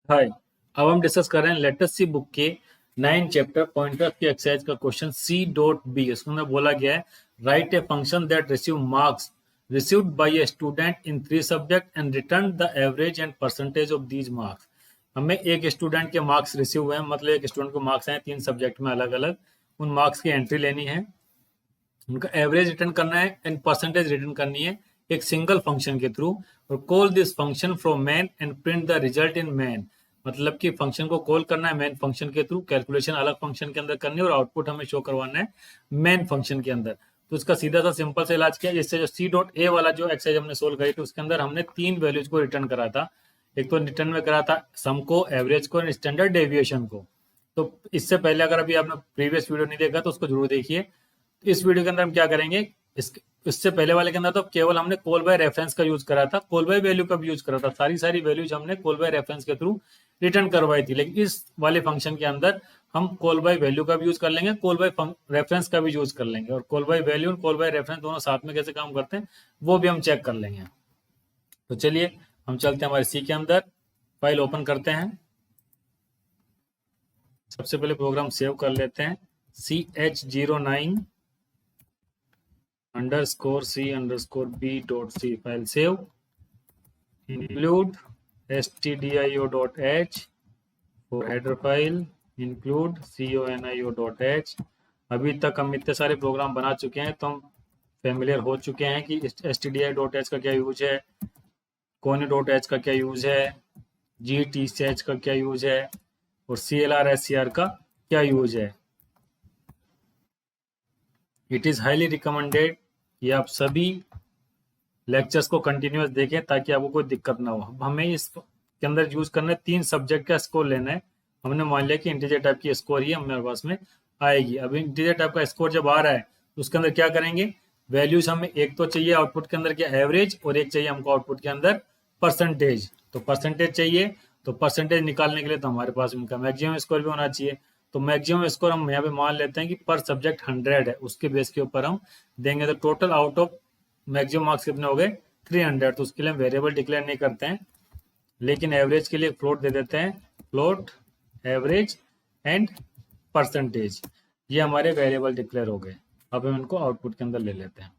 हाय। अब हम डिस्कस कर रहे हैं लेटेस्ट सी बुक के 9 चैप्टर पॉइंटर की एक्सरसाइज का क्वेश्चन C.B। उसके अंदर बोला गया है right a function that receive marks received by a student in 3 subject and return the average and percentage of these marks. हमें एक स्टूडेंट के मार्क्स रिसीव हुए हैं, मतलब एक स्टूडेंट को मार्क्स आए 3 सब्जेक्ट में अलग अलग, उन मार्क्स की एंट्री लेनी है, उनका एवरेज रिटर्न करना है एंड परसेंटेज रिटर्न करनी है एक सिंगल फंक्शन के थ्रू। और call this function from man and print the result in man. मतलब कि फंक्शन को कॉल करना है मैन फंक्शन के थ्रू, कैलकुलेशन अलग फंक्शन के अंदर करनी है और आउटपुट हमें शो करवाना है मैन फंक्शन के अंदर। तो इसका सीधा सा सिंपल से इलाज किया, जिससे जो C.A वाला जो एक्सरसाइज हमने सोल्व करी थी उसके अंदर हमने 3 वैल्यूज को रिटर्न करा था। एक तो रिटर्न में करा था सम को, एवरेज को, स्टैंडर्ड डेविएशन को। तो इससे पहले अगर अभी आपने प्रीवियस वीडियो नहीं देखा तो उसको जरूर देखिए। इस वीडियो के अंदर हम क्या करेंगे, इससे पहले वाले के अंदर तो केवल हमने कॉल बाय रेफरेंस का यूज करा था, कॉल बाय वैल्यू का भी यूज करा था, सारी वैल्यूज हमने कॉल बाय रेफरेंस के थ्रू रिटर्न करवाई थी। लेकिन इस वाले फंक्शन के अंदर हम कॉल बाय वैल्यू का भी यूज कर लेंगे, कॉल बाय रेफरेंस का भी यूज कर लेंगे, और कॉल बाय वैल्यू और कॉल बाय रेफरेंस दोनों साथ में कैसे काम करते हैं वो भी हम चेक कर लेंगे। तो चलिए हम चलते हैं हमारे सी के अंदर, फाइल ओपन करते हैं। सबसे पहले प्रोग्राम सेव कर लेते हैं, CH09 _C_B.C file save, include stdio.h for header file, include conio.h। अभी तक हम इतने सारे प्रोग्राम बना चुके हैं तो हम फेमिलियर हो चुके हैं कि stdio.h का क्या यूज है, conio.h का क्या यूज है, gtch का क्या यूज है और clr scr का क्या यूज है। इट इज हाईली रिकमेंडेड कि आप सभी लेक्चर्स को कंटिन्यूस देखें ताकि आपको कोई दिक्कत ना हो। हमें इस के अंदर यूज करना है 3 सब्जेक्ट का स्कोर लेना है। हमने मान लिया कि इंटीजर टाइप की स्कोर ही हमारे पास में आएगी। अब इंटीजर टाइप का स्कोर जब आ रहा है तो उसके अंदर क्या करेंगे, वैल्यूज हमें एक तो चाहिए आउटपुट के अंदर क्या एवरेज, और एक चाहिए हमको आउटपुट के अंदर परसेंटेज। तो परसेंटेज चाहिए, तो परसेंटेज निकालने के लिए तो हमारे पास इनका मैक्सिमम स्कोर भी होना चाहिए। तो मैक्सिमम स्कोर हम यहाँ पे मान लेते हैं कि पर सब्जेक्ट 100 है, उसके बेस के ऊपर हम देंगे। तो total out of maximum marks कितने हो गए 300। तो उसके लिए हम वेरिएबल डिक्लेयर नहीं करते हैं, लेकिन एवरेज के लिए फ्लोट दे देते हैं, फ्लोट एवरेज एंड परसेंटेज। ये हमारे वेरिएबल डिक्लेयर हो गए। अब हम इनको आउटपुट के अंदर ले लेते हैं,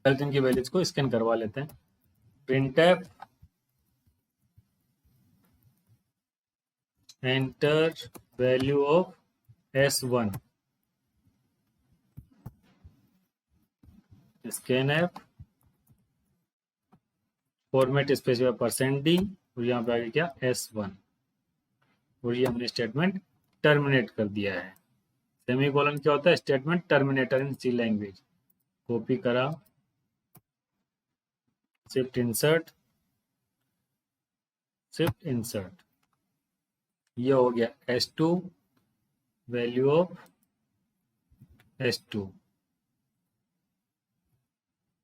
पहले इनकी वैल्यूज को स्कैन करवा लेते हैं। printf enter value of S1 scanf format specify %d और यहाँ पे आगे क्या S1, और ये हमने स्टेटमेंट टर्मिनेट कर दिया है। सेमीकोलन क्या होता है, स्टेटमेंट टर्मिनेटर इन सी लैंग्वेज। कॉपी करा, शिफ्ट इंसर्ट, शिफ्ट इंसर्ट, ये हो गया S2 वैल्यू ऑफ S2,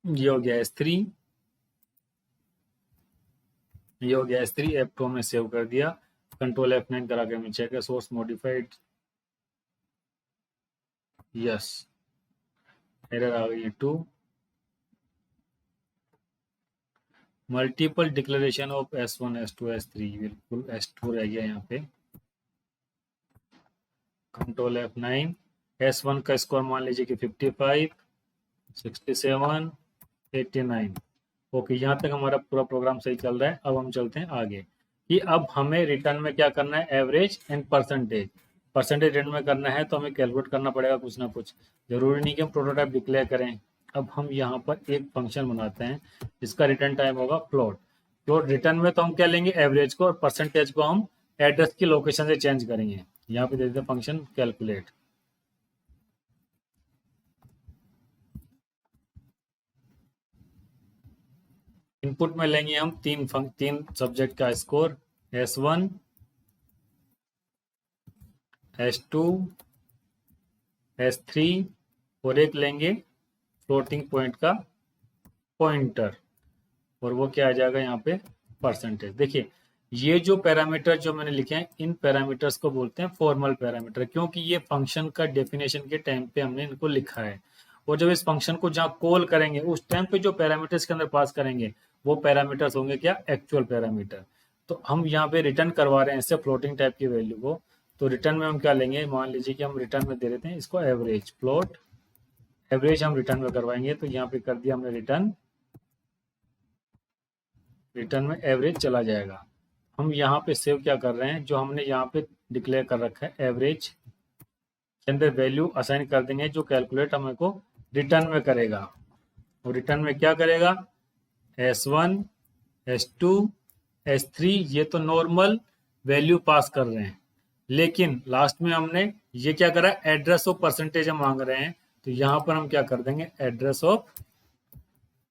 ये हो गया S3, ये हो गया S3। F2 में सेव कर दिया, कंट्रोल F9 करा के हमें चेक है सोर्स मॉडिफाइड, यस एरर आ गई 2। Multiple declaration of S1 S2 S3, बिल्कुल S2 रह गया यहाँ पे। कंट्रोल F9, S1 का स्कोर मान लीजिए कि 55, 67, 89। ओके, यहाँ तक हमारा पूरा प्रोग्राम सही चल रहा है। अब हम चलते हैं आगे कि अब हमें रिटर्न में क्या करना है, average and percentage. Percentage return में करना है तो हमें कैलकुलेट करना पड़ेगा कुछ ना कुछ, जरूरी नहीं कि हम प्रोटोटाइप डिक्लेयर करें। अब हम यहाँ पर एक फंक्शन बनाते हैं जिसका रिटर्न टाइम होगा फ्लोट। फ्लोट रिटर्न में तो हम क्या लेंगे, एवरेज को, और परसेंटेज को हम एड्रेस की लोकेशन से चेंज करेंगे। यहाँ पे दे देते हैं फंक्शन कैलकुलेट। इनपुट में लेंगे हम तीन सब्जेक्ट का स्कोर, S1 S2 S3, और एक लेंगे फ्लोटिंग पॉइंट का पॉइंटर, और वो क्या आ जाएगा यहाँ पे परसेंटेज। देखिए ये जो पैरामीटर जो मैंने लिखे हैं, इन पैरामीटर्स को बोलते हैं फॉर्मल पैरामीटर, क्योंकि ये फंक्शन का डेफिनेशन के टाइम पे हमने इनको लिखा है। और जब इस फंक्शन को जहाँ कॉल करेंगे उस टाइम पे जो पैरामीटर्स के अंदर पास करेंगे वो पैरामीटर्स होंगे क्या, एक्चुअल पैरामीटर। तो हम यहाँ पे रिटर्न करवा रहे हैं इससे फ्लोटिंग टाइप की वैल्यू को, तो रिटर्न में हम क्या लेंगे, मान लीजिए कि हम रिटर्न में दे देते हैं इसको एवरेज, फ्लोट एवरेज हम रिटर्न में करवाएंगे। तो यहाँ पे कर दिया हमने रिटर्न, रिटर्न में एवरेज चला जाएगा। हम यहाँ पे सेव क्या कर रहे हैं, जो हमने यहाँ पे डिक्लेयर कर रखा है एवरेज के अंदर वैल्यू असाइन कर देंगे, जो कैलकुलेट हमें को रिटर्न में करेगा। और रिटर्न में क्या करेगा, S1 S2 S3 ये तो नॉर्मल वैल्यू पास कर रहे हैं, लेकिन लास्ट में हमने ये क्या करा, एड्रेस ऑफ परसेंटेज हम मांग रहे हैं, तो यहाँ पर हम क्या कर देंगे, एड्रेस ऑफ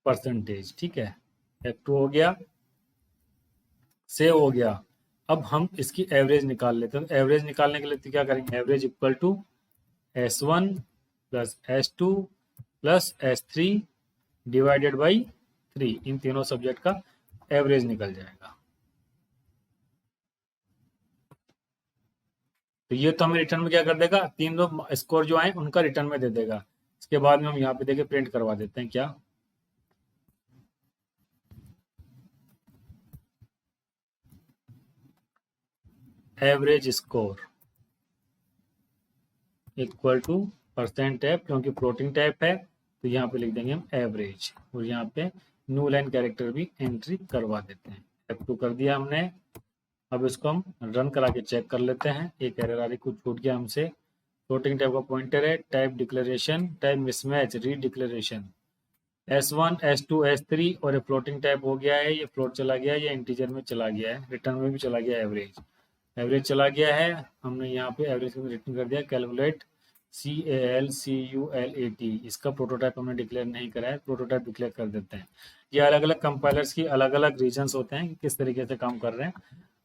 परसेंटेज। ठीक है, F2 हो गया, सेव हो गया। अब हम इसकी एवरेज निकाल लेते हैं। तो एवरेज निकालने के लिए तो क्या करेंगे, average equal to S1 plus S2 plus S3 divided by 3, इन तीनों सब्जेक्ट का एवरेज निकल जाएगा। तो ये तो हमें रिटर्न में क्या कर देगा, तीनों स्कोर जो आए उनका रिटर्न में दे देगा। इसके बाद में हम यहाँ पे देखिए प्रिंट करवा देते हैं क्या, average score equal two percent type, क्योंकि फ्लोटिंग टाइप है तो यहाँ पे लिख देंगे हम एवरेज, और यहाँ पे न्यू लाइन कैरेक्टर भी एंट्री करवा देते हैं। F2 कर दिया हमने। अब इसको हम रन करा के चेक कर लेते हैं। एक एरर आ रही, कुछ छूट गया हमसे। फ्लोटिंग टाइप का पॉइंटर है, टाइप डिक्लेरेशन, टाइप मिसमैच, री डिक्लेरेशन, S1 S2 S3 और ये फ्लोटिंग टाइप हो गया है, ये फ्लोट चला गया है, ये इंटीजर में चला गया है, रिटर्न में भी चला गया एवरेज, एवरेज चला गया है। हमने यहाँ पे एवरेज को रिटर्न कर दिया, कैलकुलेट CALCULAT, इसका प्रोटोटाइप हमने डिक्लेयर नहीं करा है, प्रोटोटाइप डिक्लेयर कर देते हैं। ये अलग अलग कंपाइलर्स की अलग अलग रीजन्स होते हैं कि किस तरीके से काम कर रहे हैं।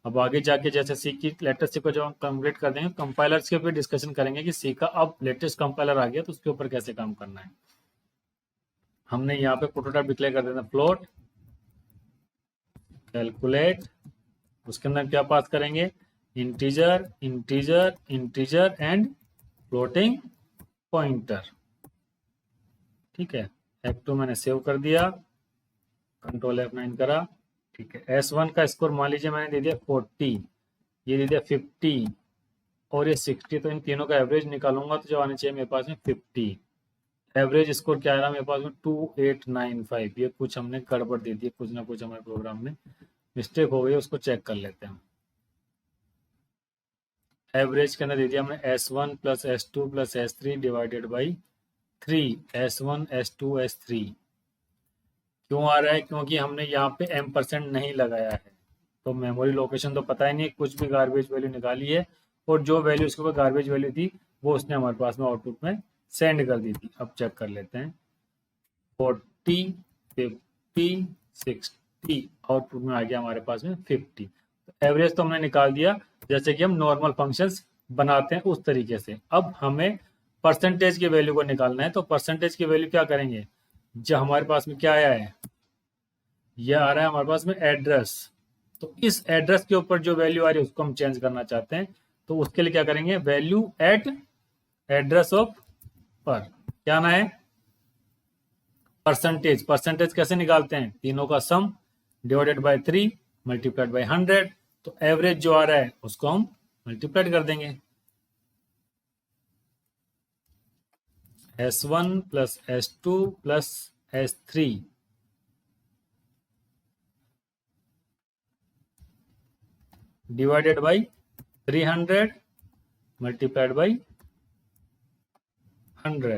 अब आगे जाके जैसे सी की लेटेस्ट सी को जब हम कंप्लीट कर देंगे, कंपाइलर्स के ऊपर डिस्कशन करेंगे कि सी का अब लेटेस्ट कंपाइलर आ गया तो उसके ऊपर कैसे काम करना है। हमने यहाँ पे प्रोटोटाइप डिक्लेयर कर देना, फ्लोट कैलकुलेट, उसके अंदर क्या पास करेंगे, integer integer integer and floating pointer. ठीक है, F2 मैंने सेव कर दिया, कंट्रोल F9 करा। ठीक है, S1 का स्कोर मान लीजिए मैंने दे दिया 40, ये दे दिया 50 और ये 60, तो इन तीनों का एवरेज निकालूंगा तो जो आने चाहिए मेरे पास में 50। एवरेज स्कोर क्या आ रहा है मेरे पास में 2895। ये कुछ हमने गड़बड़ दे दी, कुछ ना कुछ हमारे प्रोग्राम में मिस्टेक हो गई, उसको चेक कर लेते हैं। एवरेज के अंदर दे दिया हमने S1 plus S2 plus S3 divided by 3, S1 S2 S3। क्यों आ रहा है, क्योंकि हमने यहाँ पे M% नहीं लगाया है, तो मेमोरी लोकेशन तो पता ही नहीं, कुछ भी गार्बेज वैल्यू निकाली है और जो वैल्यू उसके ऊपर गार्बेज वैल्यू थी वो उसने हमारे पास में आउटपुट में सेंड कर दी थी। अब चेक कर लेते हैं, 40 50 60, आउटपुट में आ गया हमारे पास में 50। तो एवरेज तो हमने निकाल दिया जैसे कि हम नॉर्मल फंक्शंस बनाते हैं उस तरीके से। अब हमें परसेंटेज की वैल्यू को निकालना है, तो परसेंटेज की वैल्यू क्या करेंगे, जो हमारे पास में क्या आया है, यह आ रहा है हमारे पास में एड्रेस, तो इस एड्रेस के ऊपर जो वैल्यू आ रही है उसको हम चेंज करना चाहते हैं। तो उसके लिए क्या करेंगे, वैल्यू एट एड्रेस ऑफ पर, क्या ना है, परसेंटेज। परसेंटेज कैसे निकालते हैं, तीनों का सम डिवाइडेड बाय 3 मल्टीप्लाइड बाय 100, तो एवरेज जो आ रहा है उसको हम मल्टीप्लाइड कर देंगे। S1 plus S2 plus S3 divided by 300 multiplied by 100,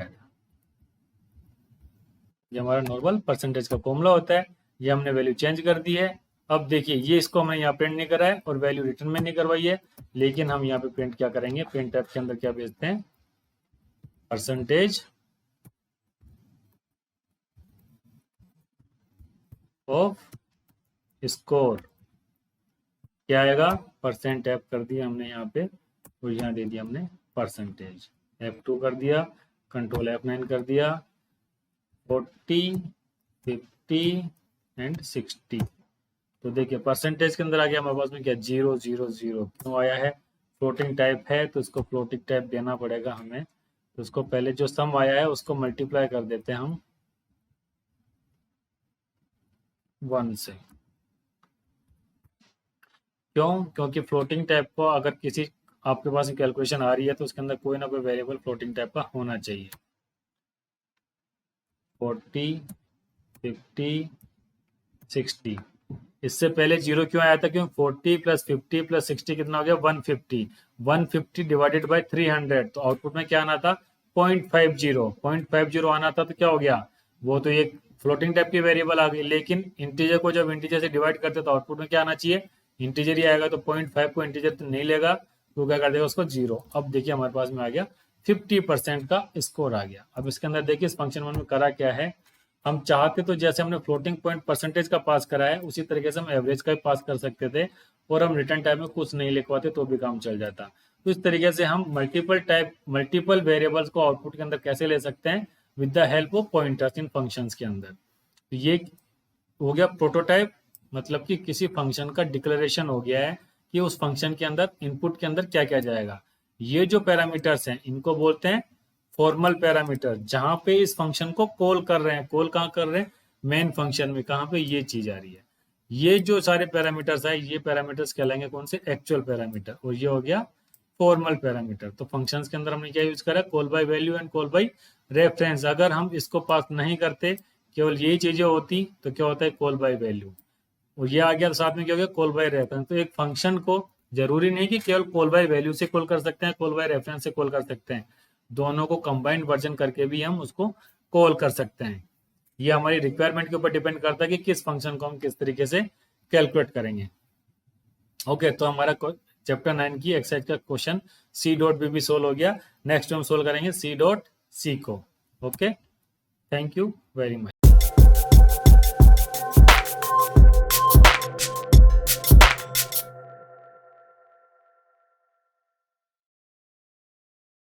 ये हमारा नॉर्मल परसेंटेज का फॉर्मूला होता है। ये हमने वैल्यू चेंज कर दी है। अब देखिए ये इसको हमने यहाँ प्रिंट नहीं करा है और वैल्यू रिटर्न में नहीं करवाई है, लेकिन हम यहाँ पे प्रिंट क्या करेंगे, प्रिंट टैब के अंदर क्या भेजते हैं, परसेंटेज ऑफ स्कोर, क्या आएगा, परसेंट टैप कर दिया हमने यहाँ पे और यहाँ दे दिया हमने परसेंटेज, F2 कर दिया, कंट्रोल F9 कर दिया, 40 50 एंड 60। तो देखिए परसेंटेज के अंदर आ गया हमारे पास में क्या, 0 0 0। क्यों आया है, फ्लोटिंग टाइप है तो इसको फ्लोटिंग टाइप देना पड़ेगा हमें। तो उसको पहले जो सम आया है उसको मल्टीप्लाई कर देते हैं हम 1 से। क्यों? क्योंकि फ्लोटिंग टाइप को अगर किसी आपके पास कैलकुलेशन आ रही है तो उसके अंदर कोई ना कोई वेरिएबल फ्लोटिंग टाइप का होना चाहिए। 40, 50, 60। इससे पहले जीरो क्यों आया था? क्यों? 40 प्लस 50 प्लस 60 कितना हो गया? 150। 150 डिवाइडेड बाय 300, तो आउटपुट में क्या आना था? 0.50। 0.50 आना था, तो क्या हो गया? वो तो एक फ्लोटिंग टाइप की वेरिएबल आ गई, लेकिन इंटीजर को जब इंटीजर से डिवाइड करते तो आउटपुट में क्या आना चाहिए? इंटीजर ही आएगा। तो 0.5 को इंटीजर तो नहीं लेगा, तो क्या कर देगा उसको? जीरो। अब देखिए हमारे पास में आ गया 50% का स्कोर आ गया। अब इसके अंदर देखिए इस फंक्शन वन में करा क्या है, हम चाहते तो जैसे हमने फ्लोटिंग पॉइंट परसेंटेज का पास करा है उसी तरीके से हम एवरेज का भी पास कर सकते थे, और हम रिटर्न टाइप में कुछ नहीं लिखवाते तो भी काम चल जाता। तो इस तरीके से हम मल्टीपल वेरिएबल्स को आउटपुट के अंदर कैसे ले सकते हैं? With the help of pointers in functions के अंदर। तो ये हो गया प्रोटोटाइप, मतलब कि किसी फंक्शन का डिक्लेरेशन हो गया है कि उस फंक्शन के अंदर इनपुट के अंदर क्या क्या जाएगा। ये जो पैरामीटर्स हैं इनको बोलते हैं फॉर्मल पैरामीटर, जहां पे इस फंक्शन को कॉल कर रहे हैं। कॉल कहाँ कर रहे हैं? मेन फंक्शन में। कहाँ पे ये चीज आ रही है? ये जो सारे पैरामीटर्स है ये पैरामीटर्स कहलाएंगे कौन से? Actual parameter. और ये हो गया फॉर्मल पैरामीटर। तो फंक्शंस के अंदर हमने क्या यूज करा? Call by value and call by reference. अगर हम इसको पास नहीं करते, केवल यही चीजें होती, तो क्या होता है? Call by value. और ये आ गया तो साथ में क्या हो गया? Call by reference. तो एक फंक्शन को जरूरी नहीं कि केवल कॉल बाय वैल्यू से कॉल कर सकते हैं, कॉल बाय रेफरेंस से कॉल कर सकते हैं। दोनों को कंबाइंड वर्जन करके भी हम उसको कॉल कर सकते हैं। ये हमारी रिक्वायरमेंट के ऊपर डिपेंड करता है कि किस फंक्शन को हम किस तरीके से कैलकुलेट करेंगे। ओके, तो हमारा चैप्टर 9 की एक्सरसाइज का क्वेश्चन C.B भी सोल्व हो गया। नेक्स्ट हम सोल्व करेंगे C.C को। Okay, thank you very much.